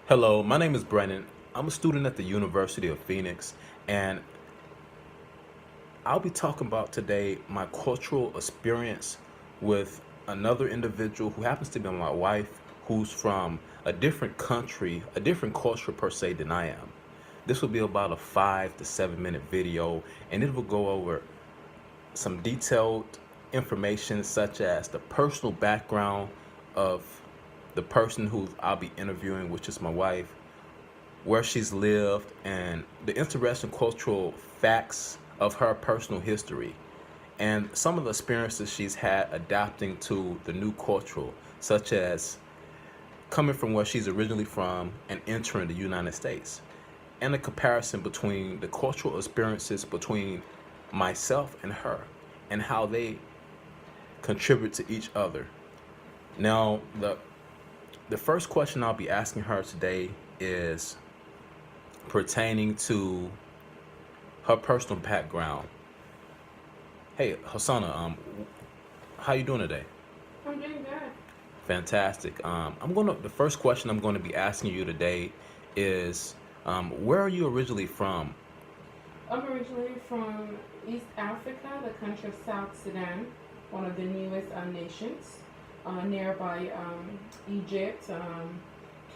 Hello, my name is Brennan. I'm a student at the University of Phoenix, and I'll be talking about today my cultural experience with another individual who happens to be my wife, who's from a different country, a different culture per se than I am. This will be about a 5 to 7 minute video, and it will go over some detailed information such as the personal background of the person who I'll be interviewing, which is my wife, where she's lived, and the interesting cultural facts of her personal history, and some of the experiences she's had adapting to the new culture, such as coming from where she's originally from and entering the United States, and a comparison between the cultural experiences between myself and her, and how they contribute to each other. Now, the first question I'll be asking her today is pertaining to her personal background. Hey, Hosanna, how you doing today? I'm doing good. Fantastic. The first question I'm gonna be asking you today is, where are you originally from? I'm originally from East Africa, the country of South Sudan, one of the newest nations, nearby Egypt,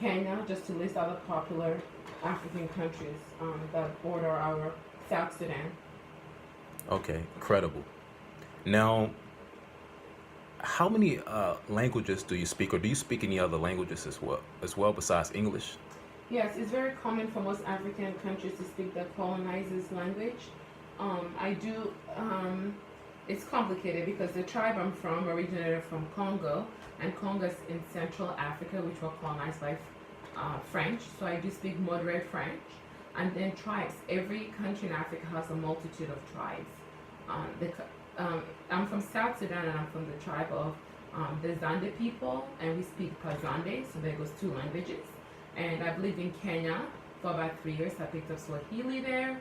Kenya, just to list other popular African countries that border our South Sudan. Okay, incredible. Now, how many languages do you speak, or do you speak any other languages as well besides English? Yes, it's very common for most African countries to speak the colonizers' language. I do. It's complicated because the tribe I'm from originated from Congo, and Congo is in Central Africa, which were colonized by French. So I do speak moderate French. And then tribes. Every country in Africa has a multitude of tribes. I'm from South Sudan, and I'm from the tribe of the Zande people, and we speak Pazande, so there goes two languages. And I've lived in Kenya for about 3 years. I picked up Swahili there.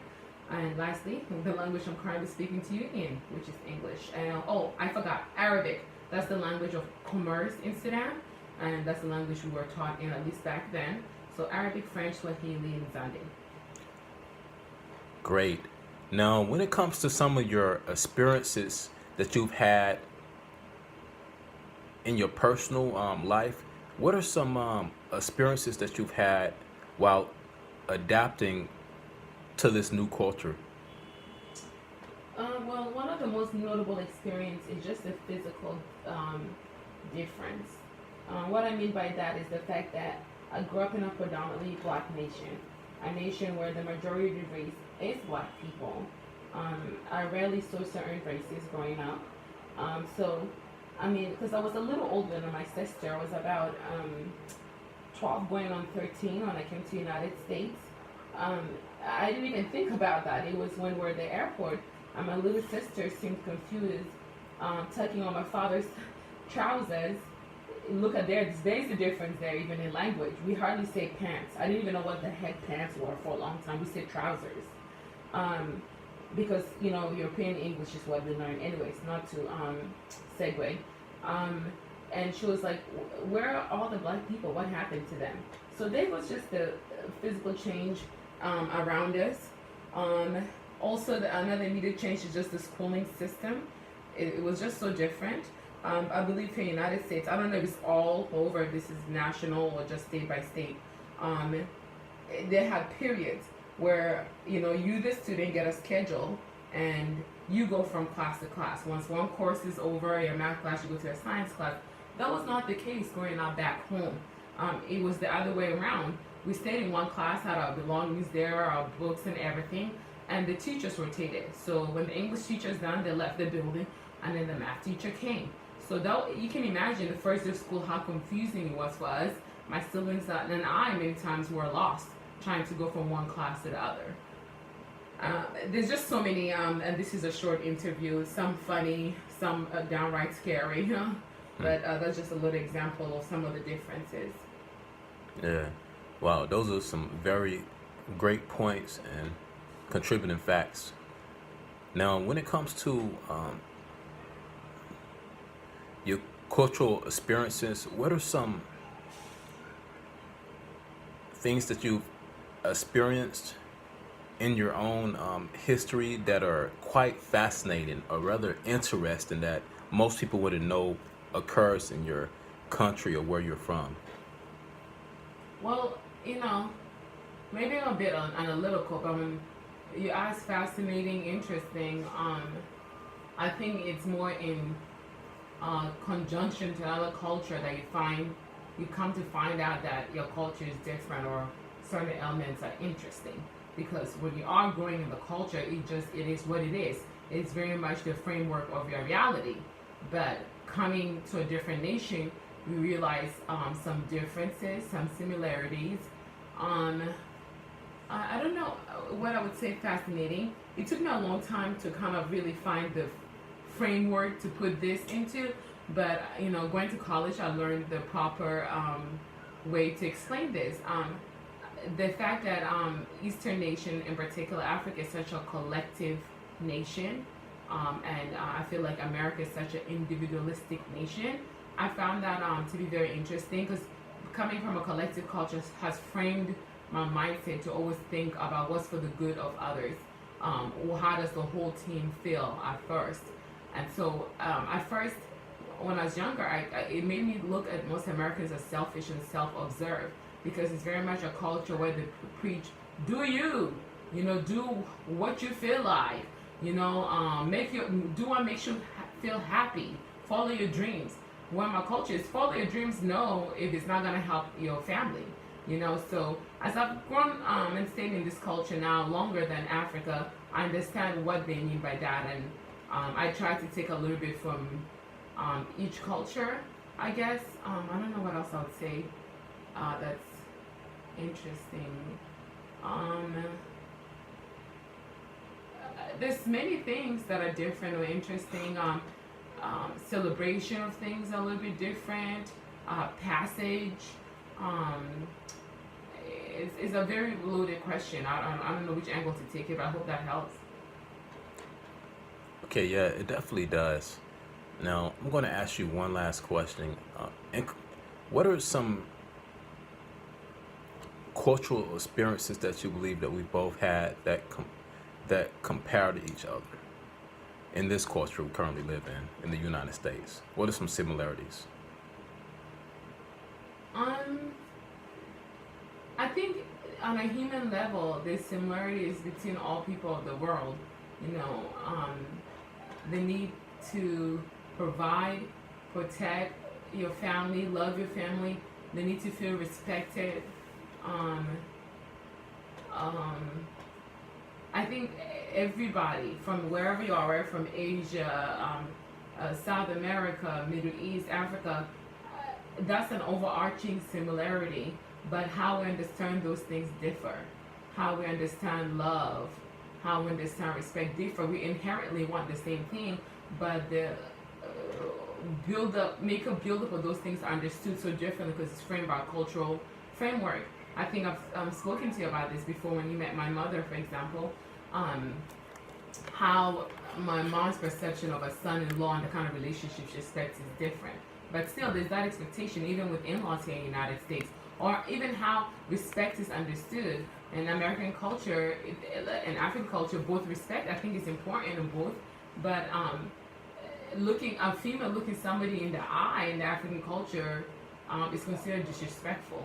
And lastly, the language I'm currently speaking to you in, which is English. And oh, I forgot, Arabic. That's the language of commerce in Sudan, and that's the language we were taught in, at least back then. So Arabic, French, Swahili, and Zande. Great. Now, when it comes to some of your experiences that you've had in your personal life, what are some experiences that you've had while adapting to this new culture? Well, one of the most notable experience is just the physical difference. What I mean by that is the fact that I grew up in a predominantly black nation, a nation where the majority of the race is black people. I rarely saw certain races growing up. I mean, because I was a little older than my sister. I was about 12 going on 13 when I came to the United States. Um, I didn't even think about that. It was when we were at the airport, and my little sister seemed confused, tucking on my father's trousers. Look at there's a difference there, even in language. We hardly say pants. I didn't even know what the heck pants were for a long time. We said trousers. Because, European English is what we learn anyways, not to segue. And she was like, where are all the black people? What happened to them? So there was just the physical change around us. Also, another immediate change is just the schooling system. It was just so different. I believe here in the United States, I don't know if it's all over, if this is national or just state by state. They have periods where, you the student get a schedule and you go from class to class. Once one course is over, your math class, you go to a science class. That was not the case growing up back home. It was the other way around. We stayed in one class, had our belongings there, our books and everything, and the teachers rotated. So when the English teacher's done, they left the building, and then the math teacher came. So that, you can imagine the first day of school how confusing it was for us. My siblings and I many times were lost trying to go from one class to the other. There's just so many, and this is a short interview, some funny, some downright scary, but that's just a little example of some of the differences. Yeah. Wow, those are some very great points and contributing facts. Now, when it comes to your cultural experiences, what are some things that you've experienced in your own history that are quite fascinating or rather interesting that most people wouldn't know occurs in your country or where you're from? Well, you know, maybe I'm a bit analytical, but when you ask fascinating, interesting, I think it's more in conjunction to another culture that you come to find out that your culture is different or certain elements are interesting. Because when you are growing in the culture, it is what it is. It's very much the framework of your reality. But coming to a different nation, we realize some differences, some similarities. Um, I don't know what I would say fascinating. It took me a long time to kind of really find the framework to put this into, but going to college, I learned the proper way to explain this. The fact that Eastern nation, in particular Africa, is such a collective nation, and I feel like America is such an individualistic nation. I found that to be very interesting because coming from a collective culture has framed my mindset to always think about what's for the good of others. Or how does the whole team feel at first? And so at first, when I was younger, it made me look at most Americans as selfish and self-observed because it's very much a culture where they preach, do you, do what you feel like, makes you feel happy, follow your dreams. When my culture is follow your dreams, no, if it's not gonna help your family. So as I've grown and stayed in this culture now longer than Africa, I understand what they mean by that, and I try to take a little bit from each culture, I guess. I don't know what else I would say that's interesting. There's many things that are different or interesting. Celebration of things are a little bit different. Passage. It's a very loaded question. I don't know which angle to take it, but I hope that helps. Okay, yeah, it definitely does. Now, I'm going to ask you one last question. What are some cultural experiences that you believe that we both had that compare to each other in this culture we currently live in the United States? What are some similarities? I think on a human level, there's similarities between all people of the world. The need to provide, protect your family, love your family. They need to feel respected. I think everybody from wherever you are, right, from Asia, South America, Middle East, Africa, that's an overarching similarity. But how we understand those things differ. How we understand love, how we understand respect differ. We inherently want the same thing, but the build up of those things are understood so differently because it's framed by a cultural framework. I think I've spoken to you about this before when you met my mother, for example. How my mom's perception of a son-in-law and the kind of relationship she expects is different. But still, there's that expectation even with in-laws here in the United States. Or even how respect is understood. In American culture and African culture, both respect, I think, is important in both. But a female looking somebody in the eye in the African culture is considered disrespectful.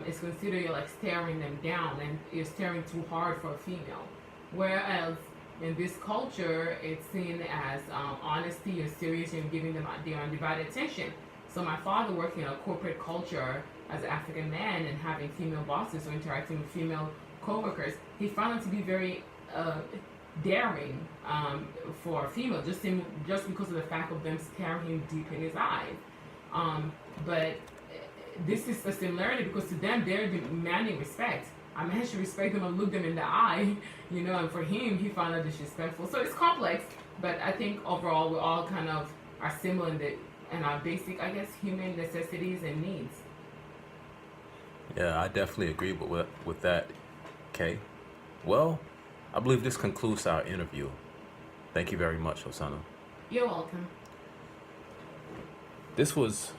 It's considered you're like staring them down and you're staring too hard for a female. Whereas in this culture, it's seen as honesty, you're serious, you're giving them their undivided attention. So my father working in a corporate culture as an African man and having female bosses or interacting with female co-workers, he found it to be very daring for a female, just because of the fact of them staring him deep in his eyes. But this is a similarity because to them, they're demanding respect. A man should respect them and look them in the eye, and for him, he found it disrespectful. So it's complex, but I think overall, we all kind of are similar in our basic, I guess, human necessities and needs. Yeah, I definitely agree with that. Okay. Well, I believe this concludes our interview. Thank you very much, Hosanna. You're welcome. This was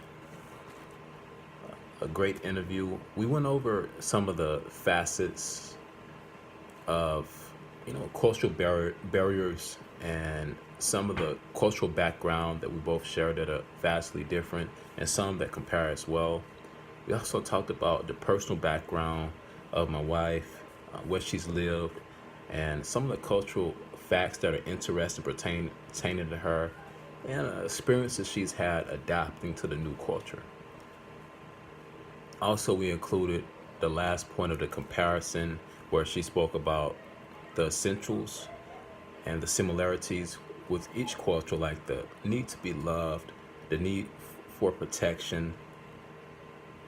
a great interview. We went over some of the facets of, cultural barriers and some of the cultural background that we both share that are vastly different, and some that compare as well. We also talked about the personal background of my wife, where she's lived, and some of the cultural facts that are interesting pertaining to her, and experiences she's had adapting to the new culture. Also, we included the last point of the comparison, where she spoke about the essentials and the similarities with each culture, like the need to be loved, the need for protection,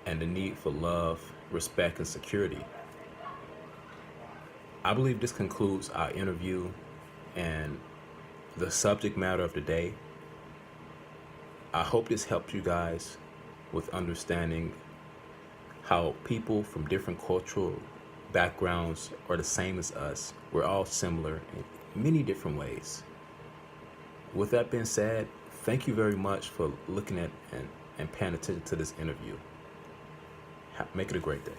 and the need for love, respect, and security. I believe this concludes our interview and the subject matter of the day. I hope this helped you guys with understanding how people from different cultural backgrounds are the same as us. We're all similar in many different ways. With that being said, thank you very much for looking at and paying attention to this interview. Make it a great day.